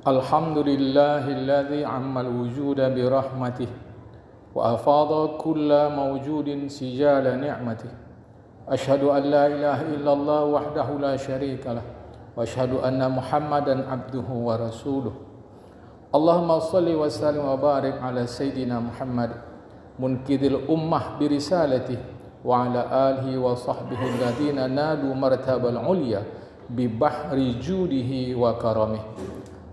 Alhamdulillahilladzi ammal wujuda birahmatih wa afadha kulla mawjudin sijala ni'matih. Ashhadu an la ilaha illallah wahdahu la syarika lah wa ashhadu anna Muhammadan abduhu wa rasuluh. Allahumma salli wa sallim wa barik ala sayyidina Muhammad munkidil ummah birisalatih wa ala alihi wa sahbihi alladhina nadu martabal ulya bi bahri judihi wa karamih.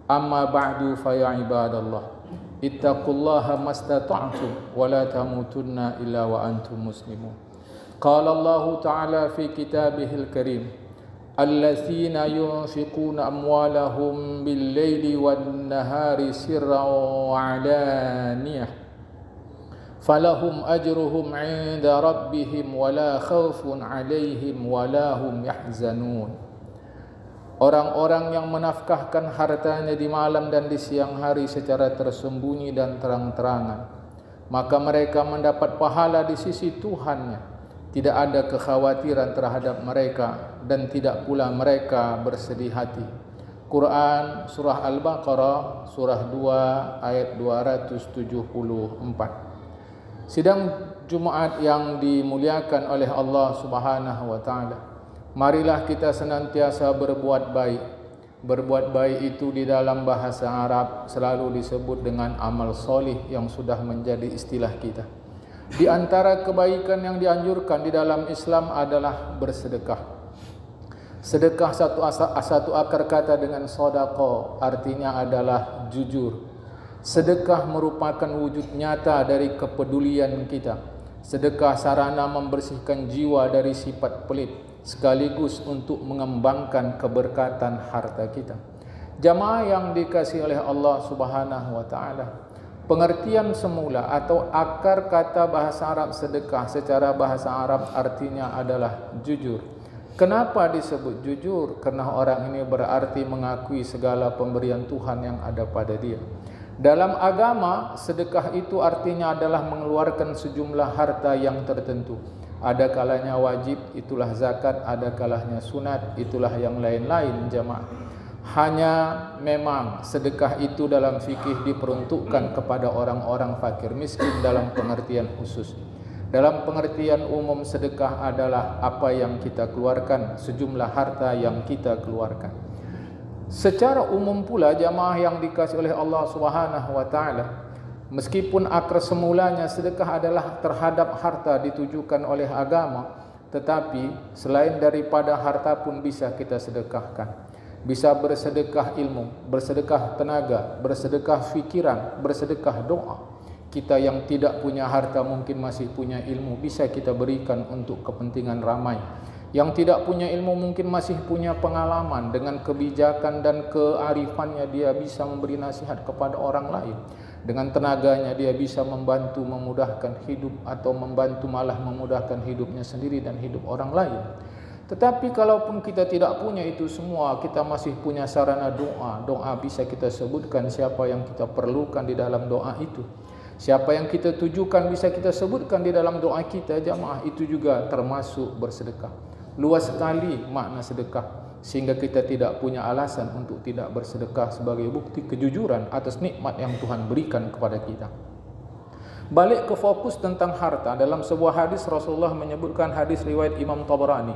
Amma ba'du fa ya ibadallah ittaqullaha mastata'tum wa la tamutunna illa wa antum muslimun. Qala Allah ta'ala fi kitabihil karim allazina yunfiquna amwalahum bil laili wan nahari sirran wa alaniyah falahum ajruhum 'inda rabbihim wa la khaufun 'alaihim wa la hum yahzanun. Orang-orang yang menafkahkan hartanya di malam dan di siang hari secara tersembunyi dan terang-terangan, maka mereka mendapat pahala di sisi Tuhannya. Tidak ada kekhawatiran terhadap mereka dan tidak pula mereka bersedih hati. Quran Surah Al-Baqarah Surah 2 ayat 274. Sidang Jumaat yang dimuliakan oleh Allah Subhanahu wa taala, marilah kita senantiasa berbuat baik. Berbuat baik itu di dalam bahasa Arab selalu disebut dengan amal solih yang sudah menjadi istilah kita. Di antara kebaikan yang dianjurkan di dalam Islam adalah bersedekah. Sedekah satu akar kata dengan sodaqah, artinya adalah jujur. Sedekah merupakan wujud nyata dari kepedulian kita. Sedekah sarana membersihkan jiwa dari sifat pelit, sekaligus untuk mengembangkan keberkatan harta kita. Jamaah yang dikasihi oleh Allah Subhanahu wa taala, pengertian semula atau akar kata bahasa Arab sedekah secara bahasa Arab artinya adalah jujur. Kenapa disebut jujur? Karena orang ini berarti mengakui segala pemberian Tuhan yang ada pada dia. Dalam agama, sedekah itu artinya adalah mengeluarkan sejumlah harta yang tertentu. Ada kalanya wajib, itulah zakat. Ada kalanya sunat, itulah yang lain-lain jamaah. Hanya memang sedekah itu dalam fikih diperuntukkan kepada orang-orang fakir miskin dalam pengertian khusus. Dalam pengertian umum, sedekah adalah apa yang kita keluarkan, sejumlah harta yang kita keluarkan. Secara umum pula jamaah yang dikasihi oleh Allah Subhanahu wa taala, meskipun akar semulanya sedekah adalah terhadap harta ditujukan oleh agama, tetapi selain daripada harta pun bisa kita sedekahkan. Bisa bersedekah ilmu, bersedekah tenaga, bersedekah fikiran, bersedekah doa. Kita yang tidak punya harta mungkin masih punya ilmu, bisa kita berikan untuk kepentingan ramai. Yang tidak punya ilmu mungkin masih punya pengalaman, dengan kebijakan dan kearifannya dia bisa memberi nasihat kepada orang lain. Dengan tenaganya dia bisa membantu memudahkan hidup atau membantu malah memudahkan hidupnya sendiri dan hidup orang lain. Tetapi kalaupun kita tidak punya itu semua, kita masih punya sarana doa. Doa bisa kita sebutkan siapa yang kita perlukan di dalam doa itu. Siapa yang kita tujukan bisa kita sebutkan di dalam doa kita jamaah. Itu juga termasuk bersedekah. Luas sekali makna sedekah, sehingga kita tidak punya alasan untuk tidak bersedekah sebagai bukti kejujuran atas nikmat yang Tuhan berikan kepada kita. Balik ke fokus tentang harta, dalam sebuah hadis Rasulullah menyebutkan, hadis riwayat Imam Tabarani.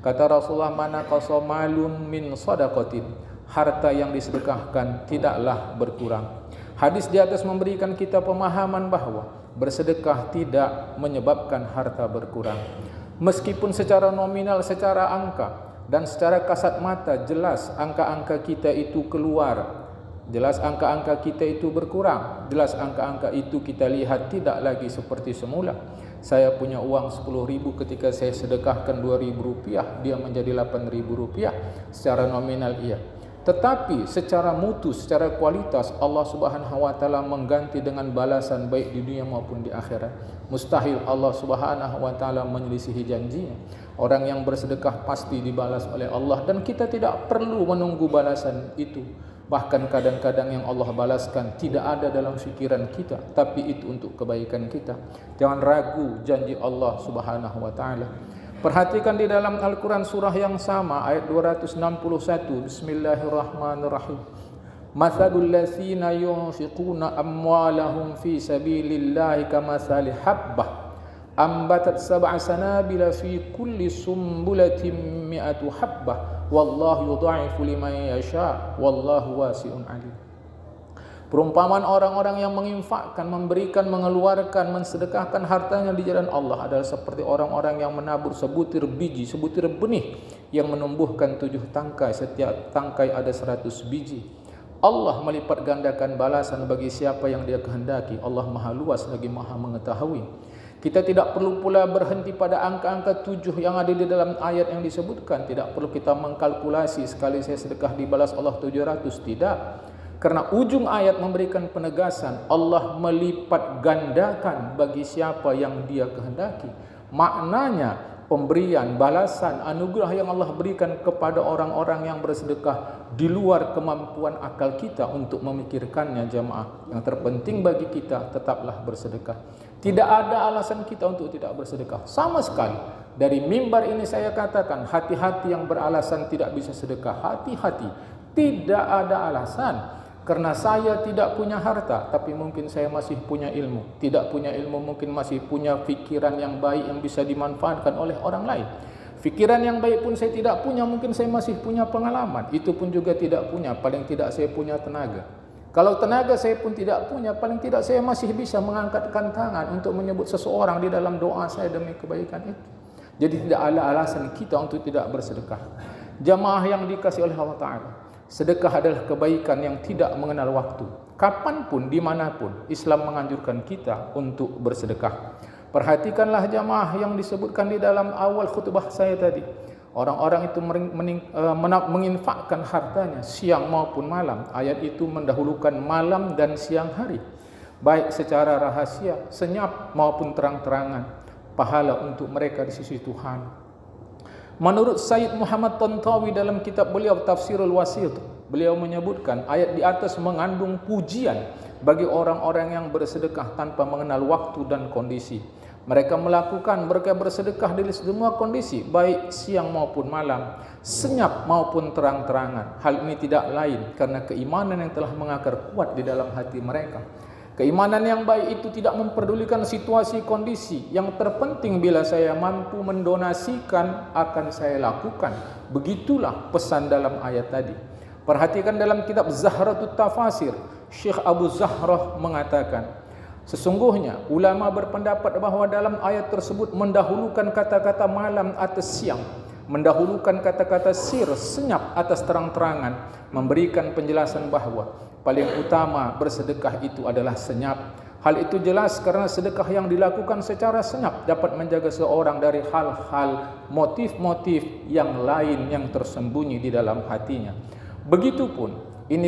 Kata Rasulullah, mana qasamalun min sadaqatin, harta yang disedekahkan tidaklah berkurang. Hadis di atas memberikan kita pemahaman bahawa bersedekah tidak menyebabkan harta berkurang. Meskipun secara nominal, secara angka dan secara kasat mata jelas angka-angka kita itu keluar, jelas angka-angka kita itu berkurang, jelas angka-angka itu kita lihat tidak lagi seperti semula. Saya punya uang 10.000, ketika saya sedekahkan 2.000 rupiah, dia menjadi 8.000 rupiah. Secara nominal iya, tetapi secara mutu, secara kualitas Allah Subhanahu wa taala mengganti dengan balasan baik di dunia maupun di akhirat. Mustahil Allah Subhanahu wa taala menyelisihi janjinya. Orang yang bersedekah pasti dibalas oleh Allah dan kita tidak perlu menunggu balasan itu. Bahkan kadang-kadang yang Allah balaskan tidak ada dalam fikiran kita, tapi itu untuk kebaikan kita. Jangan ragu janji Allah Subhanahu wa taala. Perhatikan di dalam Al-Quran surah yang sama ayat 261. Bismillahirrahmanirrahim. Mathalul ladzina yunfiquna amwalahum fi sabilillahi kamathali habbah ambatat sab'a sanabila fi kulli sumbulatin mi'atu habbah wallahu yudha'ifu liman yasha wallahu wasi'un alim. Perumpamaan orang-orang yang menginfakkan, memberikan, mengeluarkan, mensedekahkan hartanya di jalan Allah adalah seperti orang-orang yang menabur sebutir biji, sebutir benih yang menumbuhkan 7 tangkai, setiap tangkai ada 100 biji. Allah melipat gandakan balasan bagi siapa yang Dia kehendaki. Allah Maha luas lagi Maha mengetahui. Kita tidak perlu pula berhenti pada angka-angka 7 yang ada di dalam ayat yang disebutkan. Tidak perlu kita mengkalkulasi sekali saya sedekah dibalas Allah 700, tidak. Karena ujung ayat memberikan penegasan, Allah melipat gandakan bagi siapa yang Dia kehendaki. Maknanya pemberian, balasan, anugerah yang Allah berikan kepada orang-orang yang bersedekah di luar kemampuan akal kita untuk memikirkannya, jamaah. Yang terpenting bagi kita tetaplah bersedekah. Tidak ada alasan kita untuk tidak bersedekah sama sekali. Dari mimbar ini saya katakan, hati-hati yang beralasan tidak bisa sedekah. Hati-hati, tidak ada alasan. Karena saya tidak punya harta, tapi mungkin saya masih punya ilmu. Tidak punya ilmu, mungkin masih punya fikiran yang baik yang bisa dimanfaatkan oleh orang lain. Fikiran yang baik pun saya tidak punya, mungkin saya masih punya pengalaman. Itu pun juga tidak punya, paling tidak saya punya tenaga. Kalau tenaga saya pun tidak punya, paling tidak saya masih bisa mengangkatkan tangan untuk menyebut seseorang di dalam doa saya demi kebaikan itu. Jadi tidak ada alasan kita untuk tidak bersedekah. Jamaah yang dikasihi oleh Allah Ta'ala, sedekah adalah kebaikan yang tidak mengenal waktu. Kapanpun, dimanapun, Islam menganjurkan kita untuk bersedekah. Perhatikanlah jamaah yang disebutkan di dalam awal khutbah saya tadi. Orang-orang itu menginfakkan hartanya siang maupun malam. Ayat itu mendahulukan malam dan siang hari. Baik secara rahasia, senyap maupun terang-terangan. Pahala untuk mereka di sisi Tuhan. Menurut Sayyid Muhammad Tantawi dalam kitab beliau Tafsirul Wasit, beliau menyebutkan ayat di atas mengandung pujian bagi orang-orang yang bersedekah tanpa mengenal waktu dan kondisi. Mereka mereka bersedekah di semua kondisi, baik siang maupun malam, senyap maupun terang-terangan. Hal ini tidak lain karena keimanan yang telah mengakar kuat di dalam hati mereka. Keimanan yang baik itu tidak memperdulikan situasi kondisi. Yang terpenting bila saya mampu mendonasikan akan saya lakukan. Begitulah pesan dalam ayat tadi. Perhatikan dalam kitab Zahratut Tafasir, Syekh Abu Zahrah mengatakan, sesungguhnya ulama berpendapat bahawa dalam ayat tersebut mendahulukan kata-kata malam atas siang, mendahulukan kata-kata sir, senyap atas terang-terangan, memberikan penjelasan bahawa paling utama bersedekah itu adalah senyap. Hal itu jelas karena sedekah yang dilakukan secara senyap dapat menjaga seorang dari hal-hal motif-motif yang lain yang tersembunyi di dalam hatinya. Begitupun ini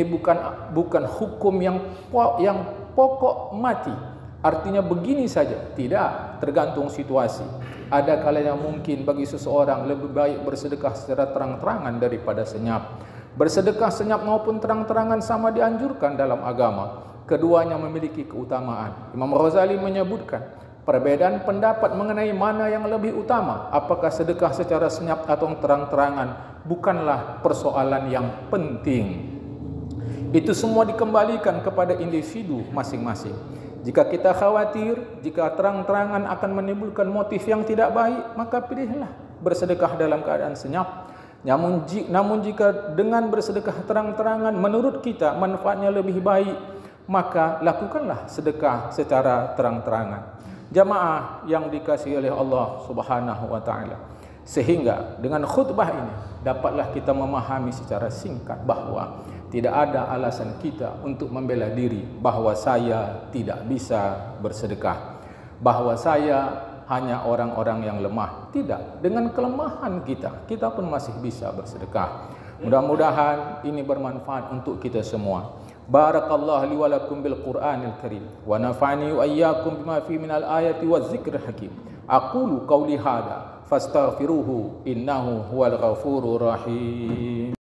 bukan hukum yang pokok mati. Artinya begini saja, tidak, tergantung situasi. Ada kalanya mungkin bagi seseorang lebih baik bersedekah secara terang-terangan daripada senyap. Bersedekah senyap maupun terang-terangan sama dianjurkan dalam agama. Keduanya memiliki keutamaan. Imam Ghazali menyebutkan perbedaan pendapat mengenai mana yang lebih utama, apakah sedekah secara senyap atau terang-terangan, bukanlah persoalan yang penting. Itu semua dikembalikan kepada individu masing-masing. Jika kita khawatir, jika terang-terangan akan menimbulkan motif yang tidak baik, maka pilihlah bersedekah dalam keadaan senyap. Namun jika dengan bersedekah terang-terangan menurut kita manfaatnya lebih baik, maka lakukanlah sedekah secara terang-terangan. Jamaah yang dikasihi oleh Allah Subhanahu wa taala. Sehingga dengan khutbah ini dapatlah kita memahami secara singkat bahawa tidak ada alasan kita untuk membela diri bahawa saya tidak bisa bersedekah, bahawa saya hanya orang-orang yang lemah. Tidak, dengan kelemahan kita pun masih bisa bersedekah. Mudah-mudahan ini bermanfaat untuk kita semua. Barakallahu li wa lakum bil Qur'anil Karim wa nafa'ani wa iyyakum bima fi minal ayati waz zikril hakim. Aqulu qawli hadza fastaghfiruhu innahu huwal ghafurur rahim.